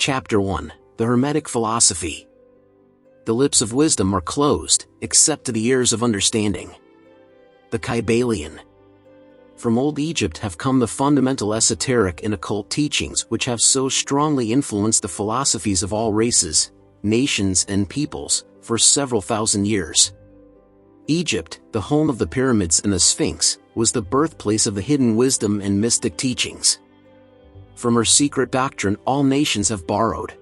Chapter 1. The Hermetic Philosophy. The lips of wisdom are closed, except to the ears of understanding. The Kybalion. From old Egypt have come the fundamental esoteric and occult teachings which have so strongly influenced the philosophies of all races, nations and peoples, for several thousand years. Egypt, the home of the pyramids and the Sphinx, was the birthplace of the hidden wisdom and mystic teachings. From her secret doctrine all nations have borrowed.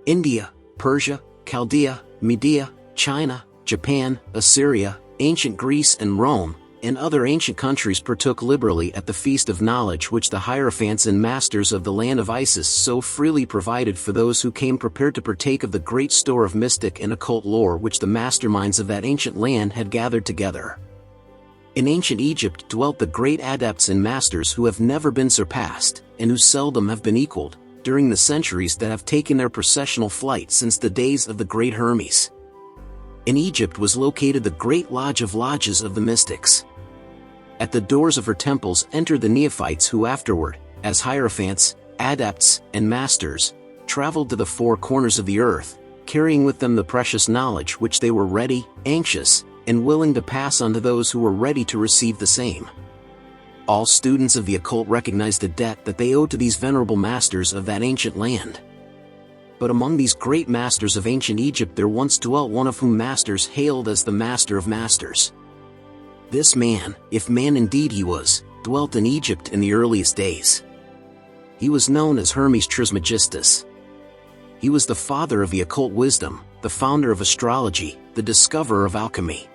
India, Persia, Chaldea, Media, China, Japan, Assyria, ancient Greece and Rome, and other ancient countries partook liberally at the feast of knowledge which the hierophants and masters of the land of Isis so freely provided for those who came prepared to partake of the great store of mystic and occult lore which the masterminds of that ancient land had gathered together. In ancient Egypt dwelt the great adepts and masters who have never been surpassed, and who seldom have been equaled, during the centuries that have taken their processional flight since the days of the great Hermes. In Egypt was located the great lodge of lodges of the mystics. At the doors of her temples entered the neophytes who afterward, as hierophants, adepts, and masters, traveled to the four corners of the earth, carrying with them the precious knowledge which they were ready, anxious, and willing to pass on to those who were ready to receive the same. All students of the occult recognized the debt that they owed to these venerable masters of that ancient land. But among these great masters of ancient Egypt there once dwelt one of whom masters hailed as the Master of Masters. This man, if man indeed he was, dwelt in Egypt in the earliest days. He was known as Hermes Trismegistus. He was the father of the occult wisdom, the founder of astrology, the discoverer of alchemy.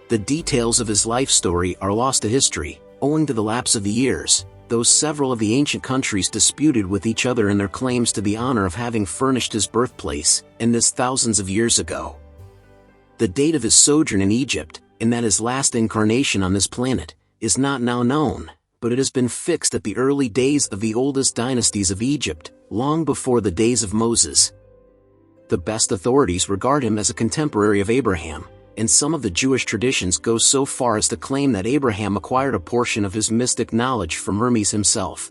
The details of his life story are lost to history, owing to the lapse of the years, though several of the ancient countries disputed with each other in their claims to the honor of having furnished his birthplace, and this thousands of years ago. The date of his sojourn in Egypt, and that his last incarnation on this planet, is not now known, but it has been fixed at the early days of the oldest dynasties of Egypt, long before the days of Moses. The best authorities regard him as a contemporary of Abraham, and some of the Jewish traditions go so far as to claim that Abraham acquired a portion of his mystic knowledge from Hermes himself.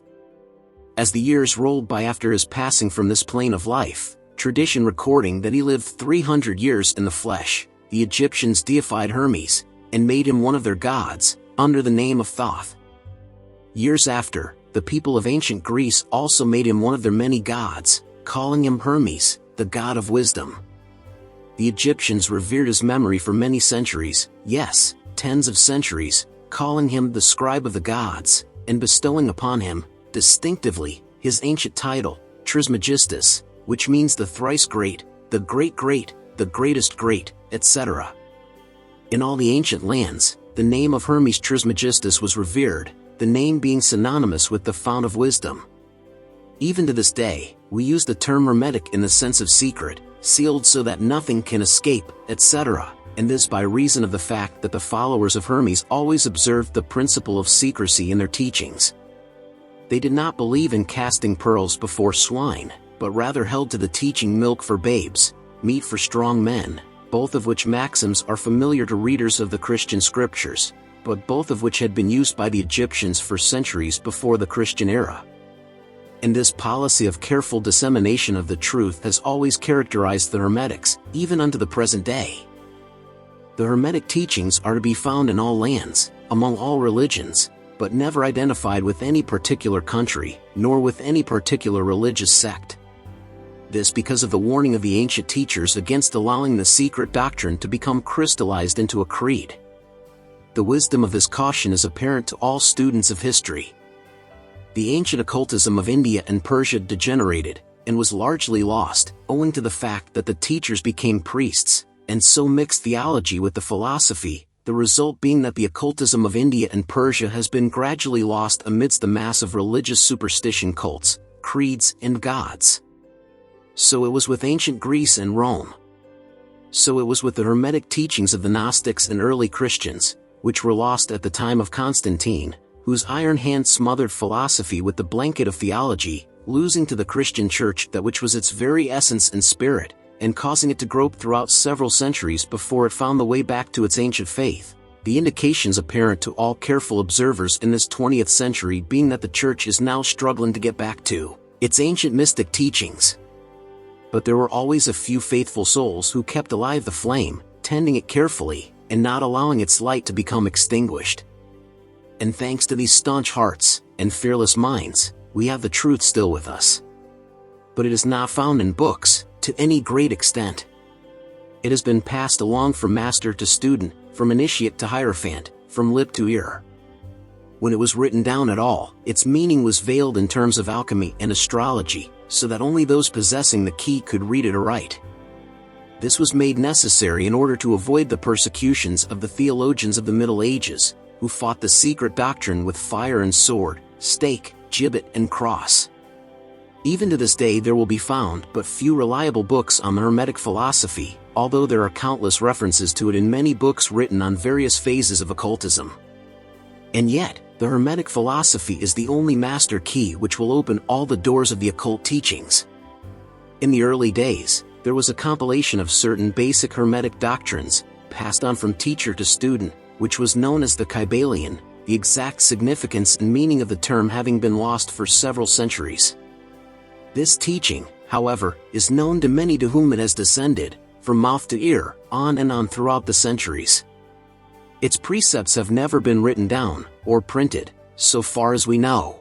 As the years rolled by after his passing from this plane of life, tradition recording that he lived 300 years in the flesh, the Egyptians deified Hermes, and made him one of their gods, under the name of Thoth. Years after, the people of ancient Greece also made him one of their many gods, calling him Hermes, the god of wisdom. The Egyptians revered his memory for many centuries, yes, tens of centuries, calling him the scribe of the gods, and bestowing upon him, distinctively, his ancient title, Trismegistus, which means the thrice great, the great, the greatest great, etc. In all the ancient lands, the name of Hermes Trismegistus was revered, the name being synonymous with the fount of wisdom. Even to this day, we use the term Hermetic in the sense of secret, sealed so that nothing can escape, etc., and this by reason of the fact that the followers of Hermes always observed the principle of secrecy in their teachings. They did not believe in casting pearls before swine, but rather held to the teaching milk for babes, meat for strong men, both of which maxims are familiar to readers of the Christian scriptures, but both of which had been used by the Egyptians for centuries before the Christian era. And this policy of careful dissemination of the truth has always characterized the Hermetics, even unto the present day. The Hermetic teachings are to be found in all lands, among all religions, but never identified with any particular country, nor with any particular religious sect. This because of the warning of the ancient teachers against allowing the secret doctrine to become crystallized into a creed. The wisdom of this caution is apparent to all students of history. The ancient occultism of India and Persia degenerated, and was largely lost, owing to the fact that the teachers became priests, and so mixed theology with the philosophy, the result being that the occultism of India and Persia has been gradually lost amidst the mass of religious superstition cults, creeds, and gods. So it was with ancient Greece and Rome. So it was with the Hermetic teachings of the Gnostics and early Christians, which were lost at the time of Constantine, whose iron hand smothered philosophy with the blanket of theology, losing to the Christian Church that which was its very essence and spirit, and causing it to grope throughout several centuries before it found the way back to its ancient faith. The indications apparent to all careful observers in this 20th century being that the Church is now struggling to get back to its ancient mystic teachings. But there were always a few faithful souls who kept alive the flame, tending it carefully, and not allowing its light to become extinguished. And thanks to these staunch hearts and fearless minds, we have the truth still with us. But it is not found in books, to any great extent. It has been passed along from master to student, from initiate to hierophant, from lip to ear. When it was written down at all, its meaning was veiled in terms of alchemy and astrology, so that only those possessing the key could read it aright. This was made necessary in order to avoid the persecutions of the theologians of the Middle Ages, who fought the secret doctrine with fire and sword, stake, gibbet and cross. Even to this day there will be found but few reliable books on the Hermetic philosophy, although there are countless references to it in many books written on various phases of occultism. And yet, the Hermetic philosophy is the only master key which will open all the doors of the occult teachings. In the early days, there was a compilation of certain basic Hermetic doctrines, passed on from teacher to student, which was known as the Kybalion, the exact significance and meaning of the term having been lost for several centuries. This teaching, however, is known to many to whom it has descended, from mouth to ear, on and on throughout the centuries. Its precepts have never been written down, or printed, so far as we know.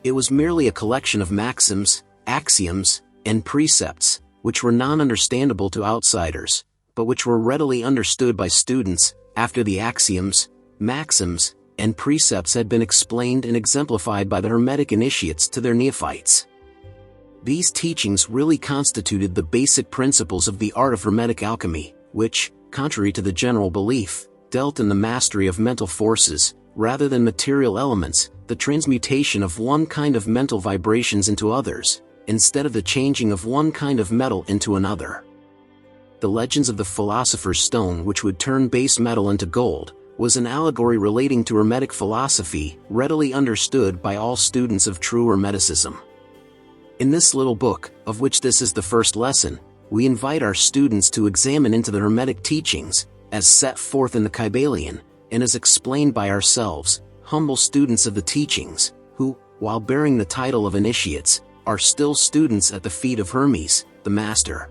It was merely a collection of maxims, axioms, and precepts, which were non-understandable to outsiders, but which were readily understood by students, after the axioms, maxims, and precepts had been explained and exemplified by the Hermetic initiates to their neophytes. These teachings really constituted the basic principles of the art of Hermetic alchemy, which, contrary to the general belief, dealt in the mastery of mental forces, rather than material elements, the transmutation of one kind of mental vibrations into others, instead of the changing of one kind of metal into another. The legends of the philosopher's stone which would turn base metal into gold, was an allegory relating to Hermetic philosophy, readily understood by all students of true Hermeticism. In this little book, of which this is the first lesson, we invite our students to examine into the Hermetic teachings, as set forth in the Kybalion, and as explained by ourselves, humble students of the teachings, who, while bearing the title of initiates, are still students at the feet of Hermes, the Master.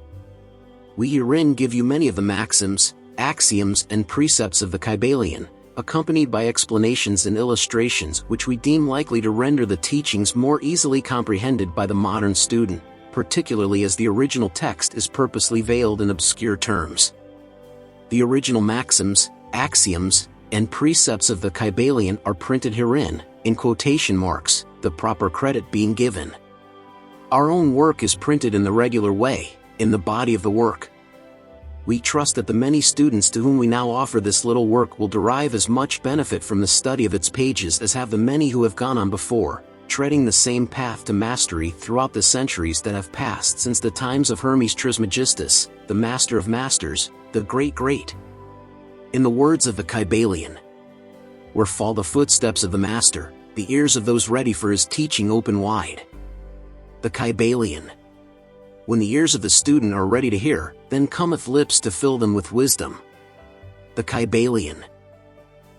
We herein give you many of the maxims, axioms and precepts of the Kybalion, accompanied by explanations and illustrations which we deem likely to render the teachings more easily comprehended by the modern student, particularly as the original text is purposely veiled in obscure terms. The original maxims, axioms, and precepts of the Kybalion are printed herein, in quotation marks, the proper credit being given. Our own work is printed in the regular way, in the body of the work. We trust that the many students to whom we now offer this little work will derive as much benefit from the study of its pages as have the many who have gone on before, treading the same path to mastery throughout the centuries that have passed since the times of Hermes Trismegistus, the Master of Masters, the Great. In the words of the Kybalion, where fall the footsteps of the Master, the ears of those ready for his teaching open wide. The Kybalion. When the ears of the student are ready to hear, then cometh lips to fill them with wisdom. The Kybalion.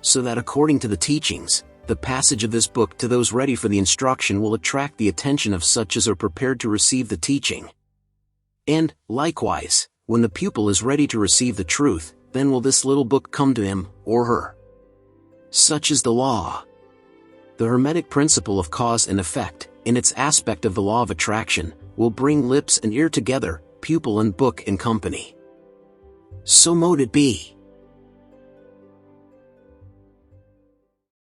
So that according to the teachings, the passage of this book to those ready for the instruction will attract the attention of such as are prepared to receive the teaching. And, likewise, when the pupil is ready to receive the truth, then will this little book come to him, or her. Such is the law. The Hermetic principle of cause and effect, in its aspect of the law of attraction, will bring lips and ear together, pupil and book in company. So mote it be.